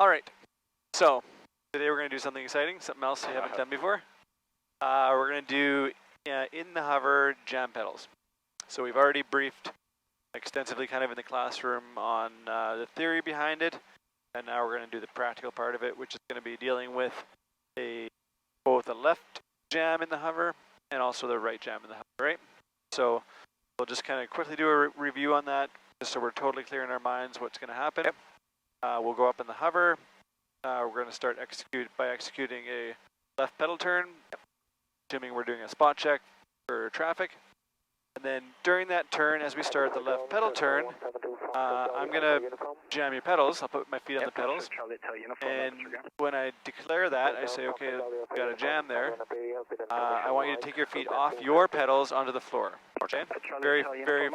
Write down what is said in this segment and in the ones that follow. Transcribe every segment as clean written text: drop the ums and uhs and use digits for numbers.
All right, so today we're going to do something exciting, something else we haven't done before. We're going to do in the hover jam pedals. So we've already briefed extensively kind of in the classroom on the theory behind it, and now we're going to do the practical part of it, which is going to be dealing with both a left jam in the hover and also the right jam in the hover, right? So we'll just kind of quickly do a review on that, just so we're totally clear in our minds what's going to happen. Yep. We'll go up in the hover. We're going to start by executing a left pedal turn, assuming we're doing a spot check for traffic. And then during that turn, as we start the left pedal turn, I'm going to jam your pedals. I'll put my feet on the pedals. And when I declare that, I say, okay, we've got a jam there. I want you to take your feet off your pedals onto the floor. Okay? Very, very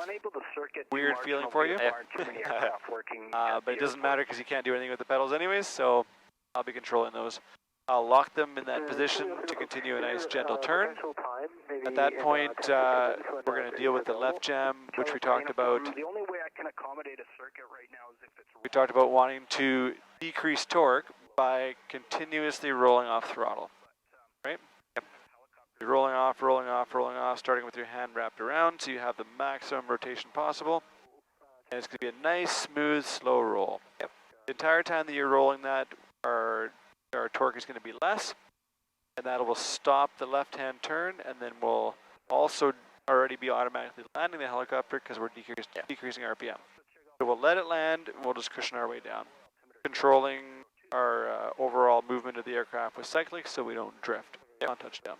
weird feeling for you. But it doesn't matter because you can't do anything with the pedals anyways, so I'll be controlling those. I'll lock them in that position to continue a nice gentle turn. At that point, we're going to deal with the left jam, which we talked about. We talked about wanting to decrease torque by continuously rolling off throttle, right? You're rolling off, rolling off, rolling off, starting with your hand wrapped around, so you have the maximum rotation possible. And it's going to be a nice, smooth, slow roll. The entire time that you're rolling that, our torque is going to be less, and that will stop the left-hand turn, and then we'll also already be automatically landing the helicopter because we're decreasing RPM. So we'll let it land, and we'll just cushion our way down, controlling our overall movement of the aircraft with cyclics so we don't drift on touchdown.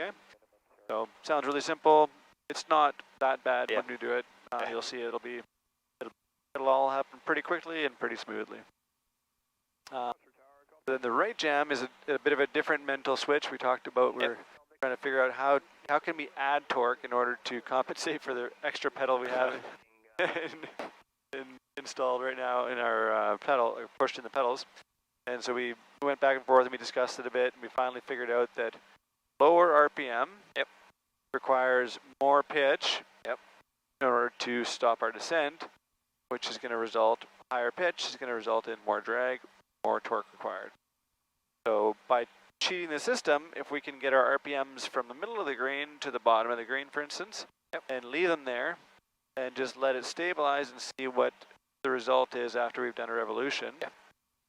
Okay? So sounds really simple. It's not that bad when we do it. You'll see it'll all happen pretty quickly and pretty smoothly. Then the right jam is a bit of a different mental switch. We talked about we're trying to figure out how can we add torque in order to compensate for the extra pedal we have installed right now in our pedal, or pushed in the pedals. And so we went back and forth and we discussed it a bit, and we finally figured out that lower RPM requires more pitch in order to stop our descent, which is going to result, higher pitch is going to result in more drag, more torque required. So by cheating the system, if we can get our RPMs from the middle of the green to the bottom of the green, for instance, and leave them there, and just let it stabilize and see what the result is after we've done a revolution,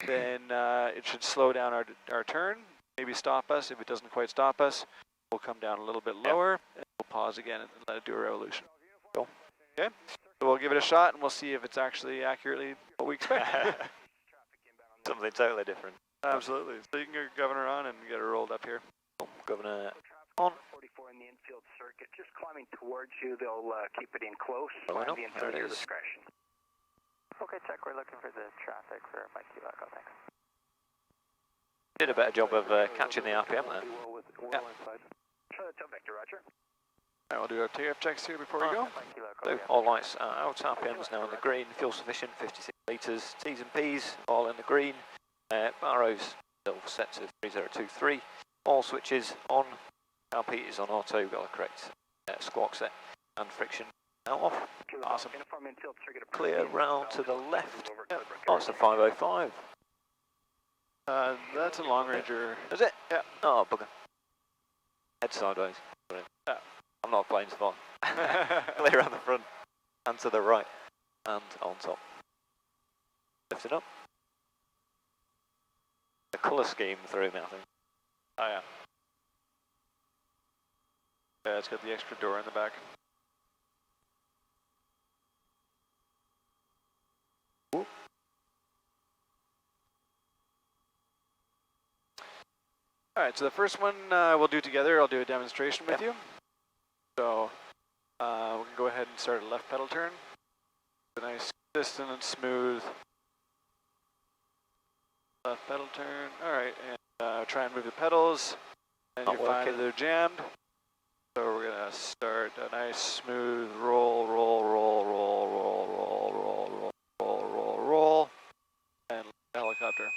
then it should slow down our turn, maybe stop us. If it doesn't quite stop us, we'll come down a little bit lower, and we'll pause again and let it do a revolution. Cool. Okay, so we'll give it a shot, and we'll see if it's actually accurately what we expect. Something totally different. Absolutely. So you can get Governor on and get it rolled up here. Governor on. 44 in the infield circuit, just climbing towards you. They'll keep it in close. Well, The infield your discretion. Okay, check. We're looking for the traffic for Mike Echo. Thanks. Did a better job of catching the RPM there. Vector, Roger. All right, we'll do our TF checks here before we go. So all lights are out, RPM's now in the green, fuel sufficient, 56 litres, T's and P's all in the green, RO's still set to 3023, all switches on, RP is on auto, we've got the correct squawk set and friction now off. Awesome. Clear round to the left. Oh, it's a 505. That's a long ranger. Is it? Yeah. Oh, bugger. Head sideways. I'm not playing spot. Clear around the front and to the right and on top. Lift it up. The colour scheme threw me, I think. Oh yeah. Yeah, it's got the extra door in the back. Ooh. All right, so the first one we'll do together. I'll do a demonstration with you. So we can go ahead and start a left pedal turn. A nice, consistent and smooth left pedal turn. All right, and try and move the pedals. And you find that they're jammed. So we're gonna start a nice, smooth roll, roll, roll, roll, roll, roll, roll, roll, roll, roll, roll, and the helicopter.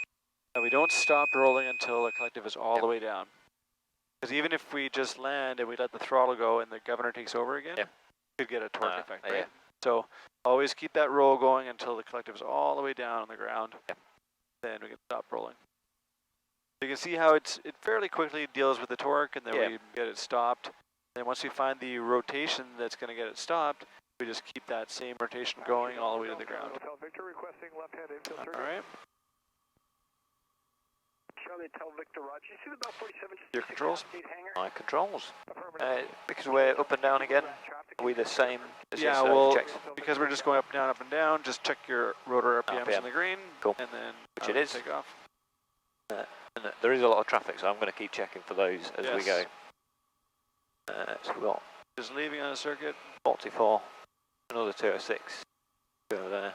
And we don't stop rolling until the collective is all the way down. Because even if we just land and we let the throttle go and the governor takes over again, we could get a torque effect, right? So always keep that roll going until the collective is all the way down on the ground. then we can stop rolling. You can see how it fairly quickly deals with the torque, and then we get it stopped. Then once we find the rotation that's going to get it stopped, we just keep that same rotation going all the way to the ground. Victor requesting left-hand infield circuit. All right. Charlie, tell Victor Roger. You see the Bell 47 Your controls? My controls. Because we're up and down again, are we the same as Yeah, this, well, checks? because we're just going up and down, just check your rotor RPMs in the green, Cool. and then Which it is. take off. And there is a lot of traffic, so I'm going to keep checking for those as we go. So we've got Just leaving on the circuit. 44, another 206. Go there.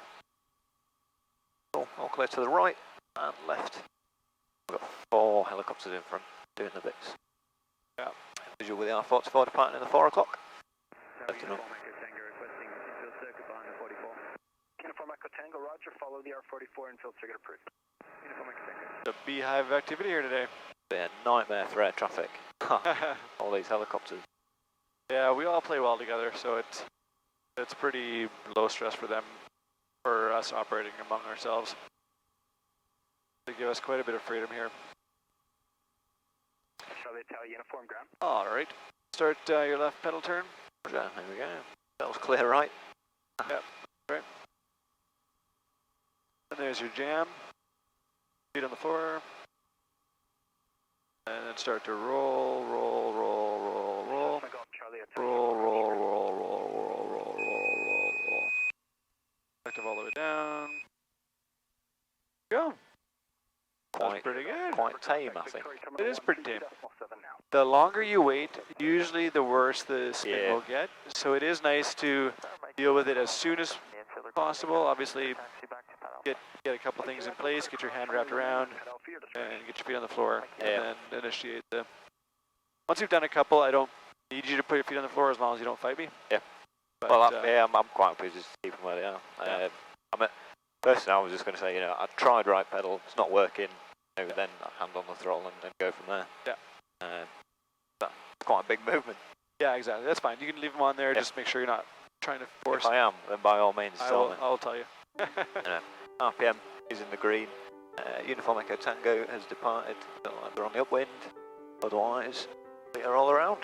Cool. All clear to the right and left. We've got 4 helicopters in front doing the bits. Yeah. Visual with the R44 departing in the 4 o'clock. Uniform Echo Tango, Roger, follow the R44 infield circuit approved. Uniform Echo Tango. The beehive activity here today. Be a nightmare for air traffic. All these helicopters. Yeah, we all play well together, so it's pretty low stress for them, for us operating among ourselves. They give us quite a bit of freedom here. Charlie, tell uniform ground. All right. Start your left pedal turn. There we go. That was clear right. Yep. Right. And there's your jam. Feet on the floor. And then start to roll, roll, roll, roll, roll. Roll, roll, roll, roll, roll, roll, roll, roll. Active all the way down. Go. That's pretty good. Quite tame, I think. It is pretty tame. The longer you wait, usually the worse the spin will get. So it is nice to deal with it as soon as possible. Obviously, get a couple things in place, get your hand wrapped around, and get your feet on the floor, and then initiate the... Once you've done a couple, I don't need you to put your feet on the floor as long as you don't fight me. Yeah. But, Well, I'm quite happy just to keep them where they are. Personally, I was just going to say, I tried right pedal, it's not working, then hand on the throttle and go from there. Yeah. That's quite a big movement. Yeah, exactly. That's fine. You can leave them on there. Just make sure you're not trying to force. If I am, then by all means, tell me. I'll tell you. RPM is in the green. Uniform Echo Tango has departed. Don't like they're on the upwind. Otherwise, they are all around.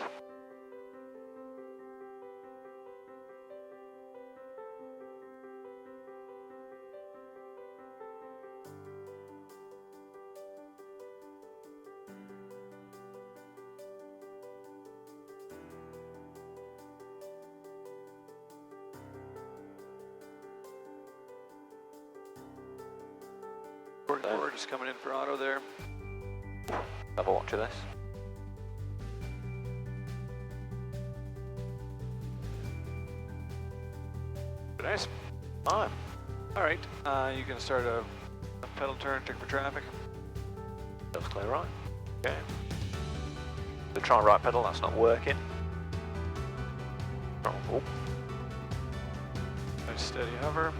We're just coming in for auto there. Have a watch of this. Nice. Fine. All right. You can start a pedal turn, check for traffic. That's clear right. Okay. So try right pedal, that's not working. Oh. Nice steady hover.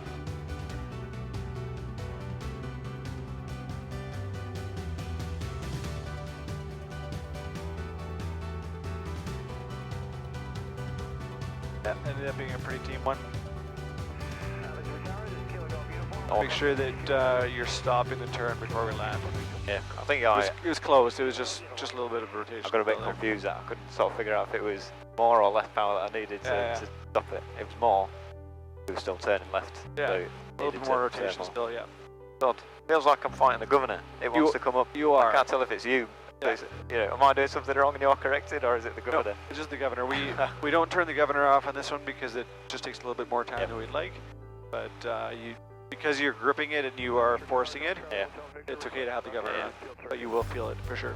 That ended up being a pretty team one. Make sure that you're stopping the turn before we land. Yeah, I think it was close. It was just a little bit of rotation. I got a bit confused that I couldn't sort of figure out if it was more or less power that I needed to stop it. It was more. It was still turning left. Yeah, so a little bit more rotation still, yeah. God, feels like I'm fighting the governor. It wants to come up. You are. I can't tell if it's you. Yeah. Am I doing something wrong and you're corrected, or is it the governor? No, it's just the governor. We don't turn the governor off on this one because it just takes a little bit more time than we'd like. But because you're gripping it and you are forcing it, it's okay to have the governor on, but you will feel it for sure.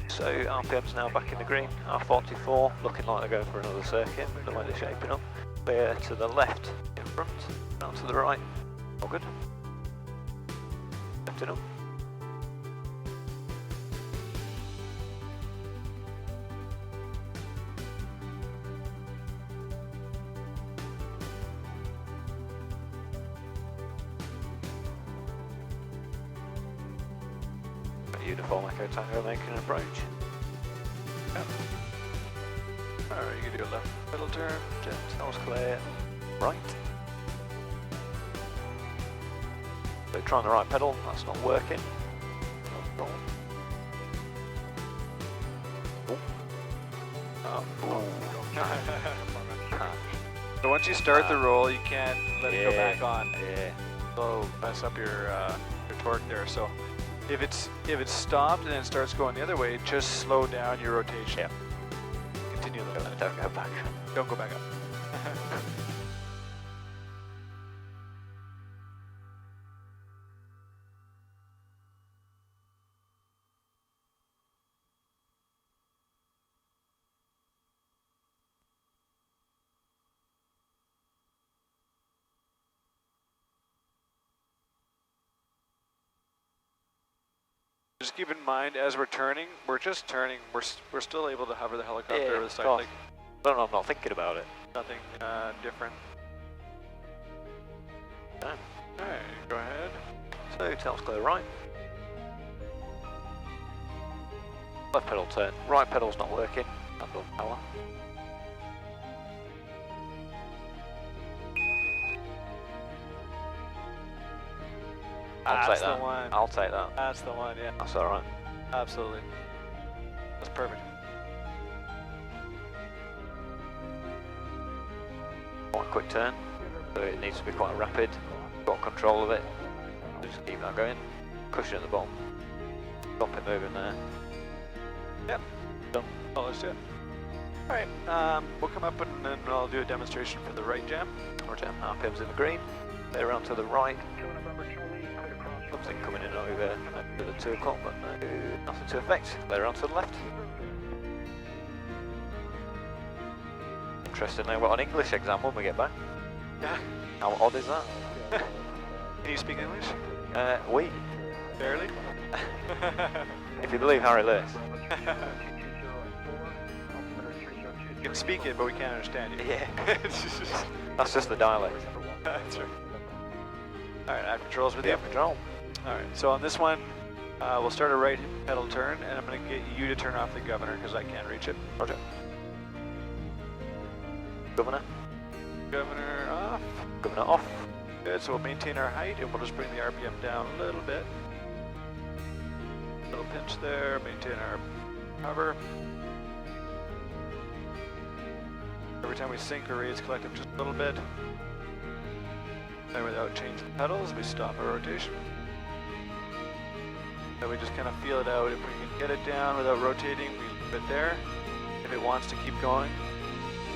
So RPM's now back in the green. R44 looking like they're going for another circuit. The way they're shaping up. Clear to the left in front, down to the right. All good. Left it up. Uniform Echo Tango making an approach. Yep. Alright, you can do a left pedal turn. That was clear. Right. So trying the right pedal, that's not working. So once you start the roll, you can't let it go back on. Yeah. It'll mess up your torque there. So if it's stopped and then starts going the other way, just slow down your rotation. Yeah. Continue the Don't go back. Don't go back up. Just keep in mind, as we're turning, we're just turning. We're still able to hover the helicopter over the side. Like No, I'm not thinking about it. nothing different. No. Alright, go ahead. So tail's clear right. Left pedal turn. Right pedal's not working. Hand on power. I'll That's take that. the one. I'll take that. That's the one, yeah. That's alright. Absolutely. That's perfect. Quite a quick turn. So it needs to be quite rapid. Got control of it. Just keep that going. Cushion at the bottom. Stop it moving there. Yep. Done. Oh, let's do it. Alright, we'll come up and then I'll do a demonstration for the right jam. Roger. RPM's in the green. They're around to the right. Something coming in over to the 2 o'clock, but no, nothing to affect. They're on to the left. Interestingly, I've got an English exam when we get back. Yeah. How odd is that? Can you speak English? We. Barely? If you believe Harry Lewis. You can speak it, but we can't understand you. Yeah. That's just the dialect. That's right. Alright, I have controls with you. Control. Alright, so on this one, we'll start a right pedal turn, and I'm going to get you to turn off the governor because I can't reach it. Roger. Governor. Governor off. Governor off. Good, so we'll maintain our height, and we'll just bring the RPM down a little bit. Little pinch there, maintain our hover. Every time we sync or raise collective just a little bit. And without changing the pedals, we stop our rotation. And we just kind of feel it out. If we can get it down without rotating, we leave it there. If it wants to keep going,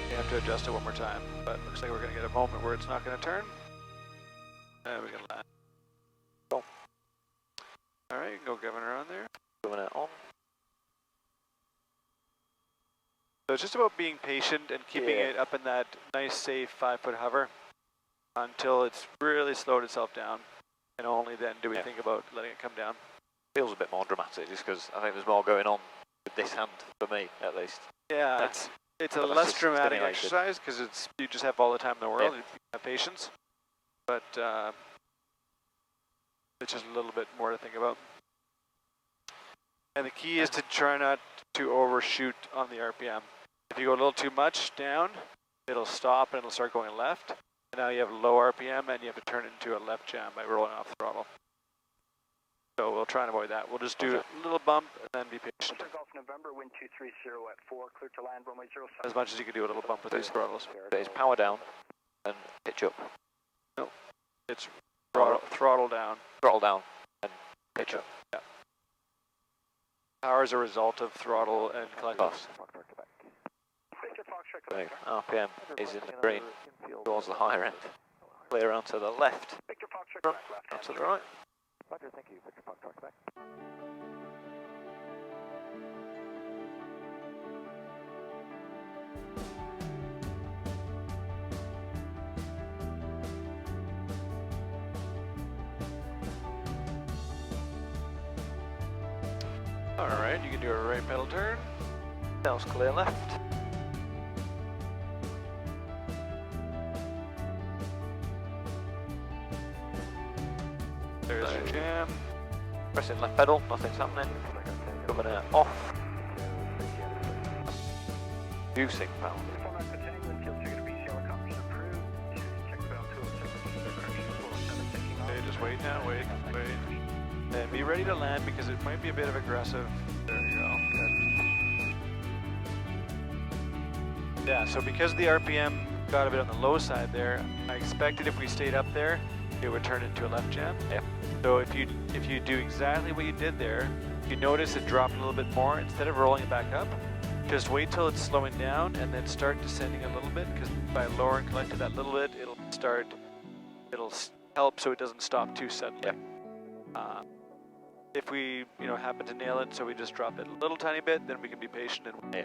we have to adjust it one more time. But it looks like we're going to get a moment where it's not going to turn. And we can land. Cool. Alright, go governor on there. Governor on. So it's just about being patient and keeping it up in that nice, safe 5-foot hover until it's really slowed itself down. And only then do we think about letting it come down. Feels a bit more dramatic just because I think there's more going on with this hand, for me at least. Yeah, it's a less dramatic stimulated exercise because it's you just have all the time in the world. Yeah. You have patience, but it's just a little bit more to think about. And the key is to try not to overshoot on the RPM. If you go a little too much down, it'll stop and it'll start going left. And now you have low RPM and you have to turn it into a left jam by rolling off the throttle. So we'll try and avoid that. We'll just do a little bump and then be patient. Golf November, wind 230 at 4, clear to land, runway 07. As much as you can do a little bump with these throttles. It's power down and pitch up. No, it's throttle down. Throttle down and pitch up. Yeah. Power is a result of throttle and collective. So RPM is in the green towards the higher end. Clear around to the left. Front, out to the right. Roger, thank you. Victor Foxtrot, back. Alright, you can do a right pedal turn. Tail's clear left. There's your jam. Pressing left pedal, nothing's happening. Governor off. Reducing power. Okay, just wait Wait now, wait. And be ready to land because it might be a bit of aggressive. There you go. Good. Yeah, so because the RPM got a bit on the low side there, I expected if we stayed up there, it would turn into a left jam. Yep. So if you do exactly what you did there, you notice it dropped a little bit more. Instead of rolling it back up, just wait till it's slowing down and then start descending a little bit, because by lowering collected that little bit, it'll help so it doesn't stop too suddenly. Yep. If we happen to nail it, so we just drop it a little tiny bit, then we can be patient and wait.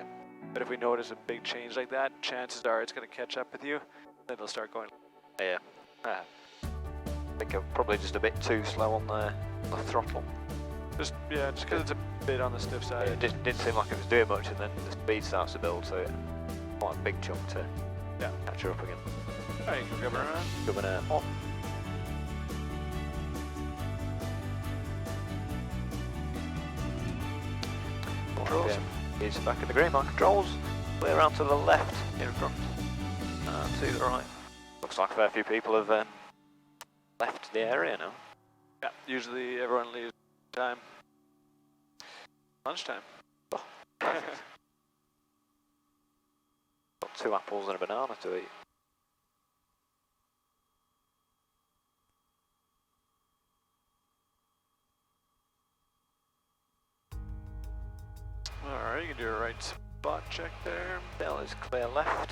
But if we notice a big change like that, chances are it's going to catch up with you, then it'll start going. Yeah. I think I'm probably just a bit too slow on the throttle. Just because it's a bit on the stiff side. It didn't seem like it was doing much, and then the speed starts to build, so quite a big chunk to catch her up again. Alright, you can come around. Coming off. Controls. He's back in the green. My controls. Clear around to the left in front. To the right. Looks like a fair few people have left the area now. Yeah, usually everyone leaves time. Lunchtime. Oh, got 2 apples and a banana to eat. Alright, you can do a right spot check there. Bell is clear left.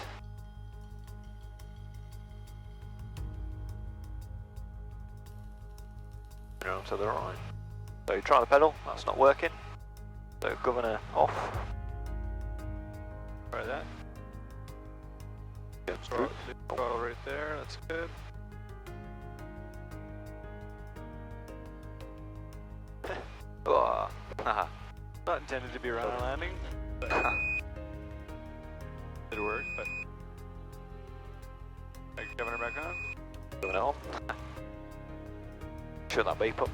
Around to the right. So you try the pedal, that's not working. So governor off. Try that. Good. Throttle right there, that's good. Oh, haha. Not intended to be around a landing, but did work, but governor back on. Governor on. Shut that beep up.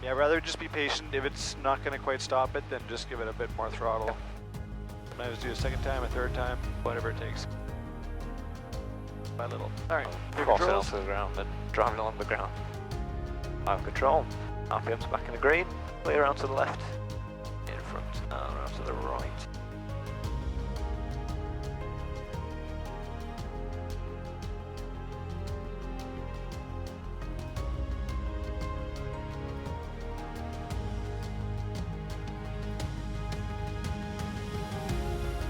Yeah, rather just be patient. If it's not going to quite stop it, then just give it a bit more throttle. Sometimes do a second time, a third time, whatever it takes. By little. Alright, Crossing onto the ground and driving along the ground. I have control. RPM's back in the green. Clear around to the left. In front. Around to the right.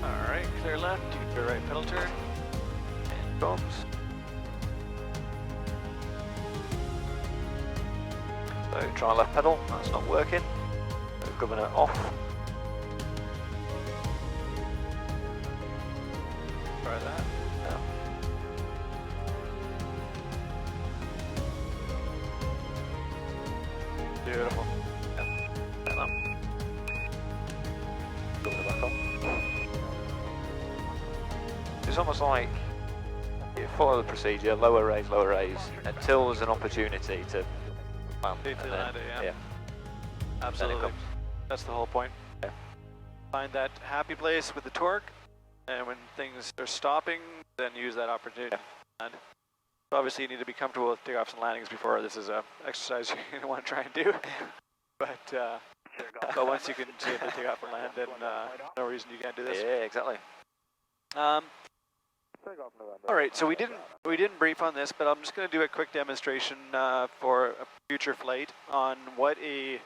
Alright, clear left, you can do a right pedal turn. And bumps. So try left pedal, that's not working. So governor off. Try that. Yeah. Beautiful. Like that. Governor back on. It's almost like you follow the procedure, lower raise, until there's an opportunity to land. Yeah. Absolutely. That's the whole point. Yeah. Find that happy place with the torque, and when things are stopping, then use that opportunity. And obviously you need to be comfortable with takeoffs and landings before this is a exercise you're going to want to try and do. But once you can see the takeoff and land, then no reason you can't do this. Yeah, exactly. All right, so we didn't brief on this, but I'm just going to do a quick demonstration for a future flight on what a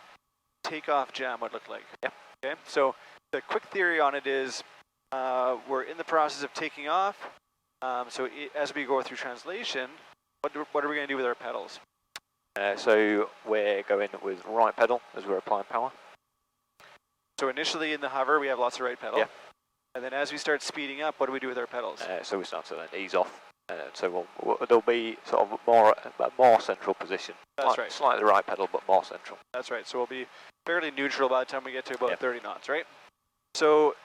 takeoff jam would look like. Yeah. Okay. So the quick theory on it is we're in the process of taking off. As we go through translation, what are we going to do with our pedals? So we're going with right pedal as we're applying power. So initially in the hover, we have lots of right pedal. Yeah. And then as we start speeding up, what do we do with our pedals? So we start to then ease off. So there'll be sort of a more central position. That's right. Slightly right pedal, but more central. That's right. So we'll be fairly neutral by the time we get to about 30 knots, right? So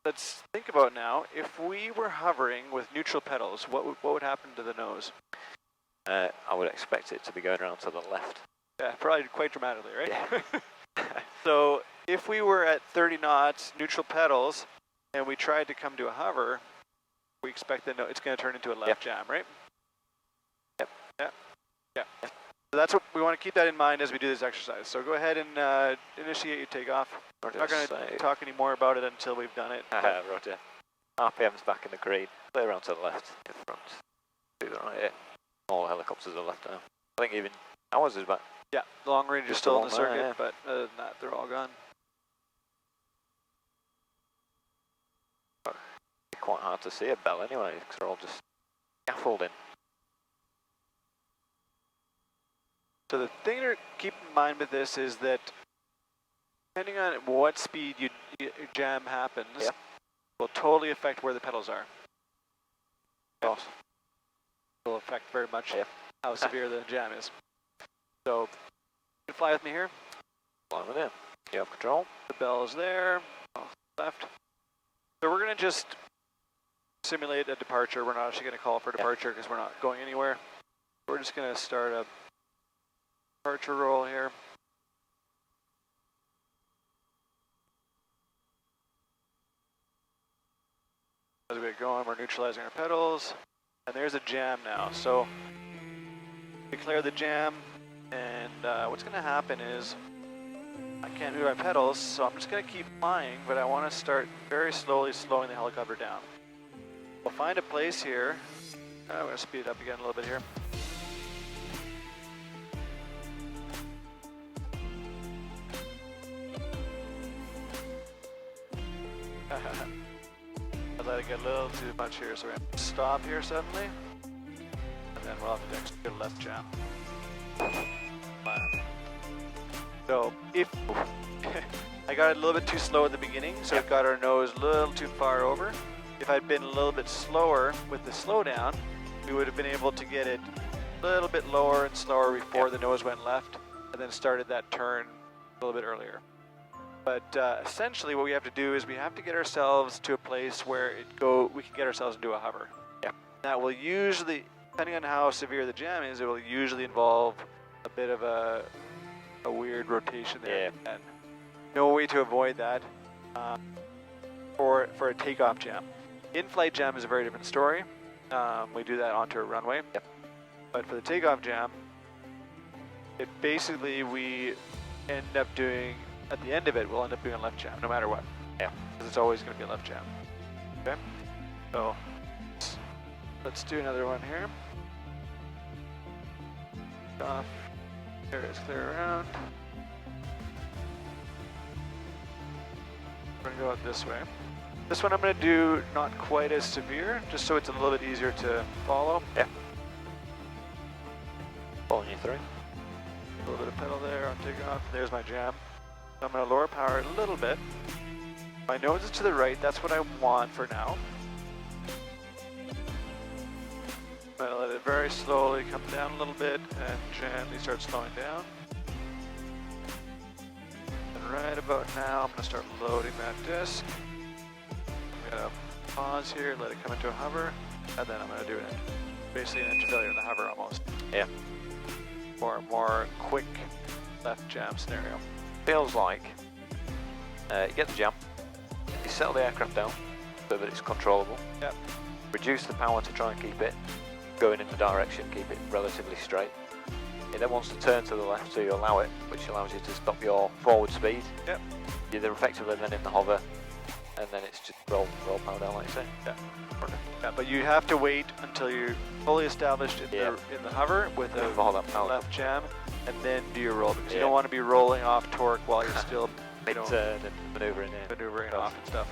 let's think about now, if we were hovering with neutral pedals, what would happen to the nose? I would expect it to be going around to the left. Yeah, probably quite dramatically, right? Yeah. So if we were at 30 knots, neutral pedals, and we tried to come to a hover, we expect that it's going to turn into a left jam, right? So that's what we want to keep that in mind as we do this exercise. So go ahead and initiate your takeoff. We're not going to talk any more about it until we've done it. Roger. RPM's back in the green. Clear around to the left, in front. To the right. All helicopters are left now. I think even ours is back. Yeah, the long range is Just still in along the circuit, there, yeah. but other than that, they're all gone. It's quite hard to see a bell anyway, because they're all just scaffolding. So the thing to keep in mind with this is that depending on what speed your jam happens, will totally affect where the pedals are. Of course. Will affect very much how severe the jam is. So, you can fly with me here. Fly with it. You have control. The bell is there, left. So we're going to just simulate a departure. We're not actually going to call for departure because we're not going anywhere. We're just going to start a departure roll here. As we get going, we're neutralizing our pedals. And there's a jam now. So declare the jam, and what's going to happen is I can't move my pedals, so I'm just going to keep flying, but I want to start very slowly slowing the helicopter down. We'll find a place here. I'm going to speed it up again a little bit here. I let it get a little too much here, so we're going to stop here suddenly, and then we'll have to execute a left jam. So if I got it a little bit too slow at the beginning, so it got our nose a little too far over. If I'd been a little bit slower with the slowdown, we would have been able to get it a little bit lower and slower before the nose went left, and then started that turn a little bit earlier. But essentially what we have to do is we have to get ourselves to a place where we can get ourselves into a hover. That will usually, depending on how severe the jam is, it will usually involve a bit of a weird rotation there. And no way to avoid that for a takeoff jam. In-flight jam is a very different story. We do that onto a runway. But for the takeoff jam, it basically we end up doing, at the end of it, we'll end up doing a left jam, no matter what. Because it's always going to be a left jam. Okay? So, let's do another one here. Off. There it is, clear around. We're going to go out this way. This one I'm going to do not quite as severe, just so it's a little bit easier to follow. Following you through. A little bit of pedal there on takeoff. There's my jam. So I'm going to lower power a little bit. My nose is to the right. That's what I want for now. I'm going to let it very slowly come down a little bit and gently start slowing down. And right about now, I'm going to start loading that disc. I'm going to pause here, let it come into a hover, and then I'm going to do it. Basically an interfailure in the hover almost. For a more quick left jam scenario. Feels like you get the jam, you settle the aircraft down so that it's controllable. Reduce the power to try and keep it going in the direction, keep it relatively straight. It then wants to turn to the left, so you allow it, which allows you to stop your forward speed. You're then effectively then in the hover, and then it's just roll power down like you say. But you have to wait until you're fully established in the hover with a left jam, and then do your roll, because you don't want to be rolling off torque while you're still mid-turn and maneuvering off and stuff.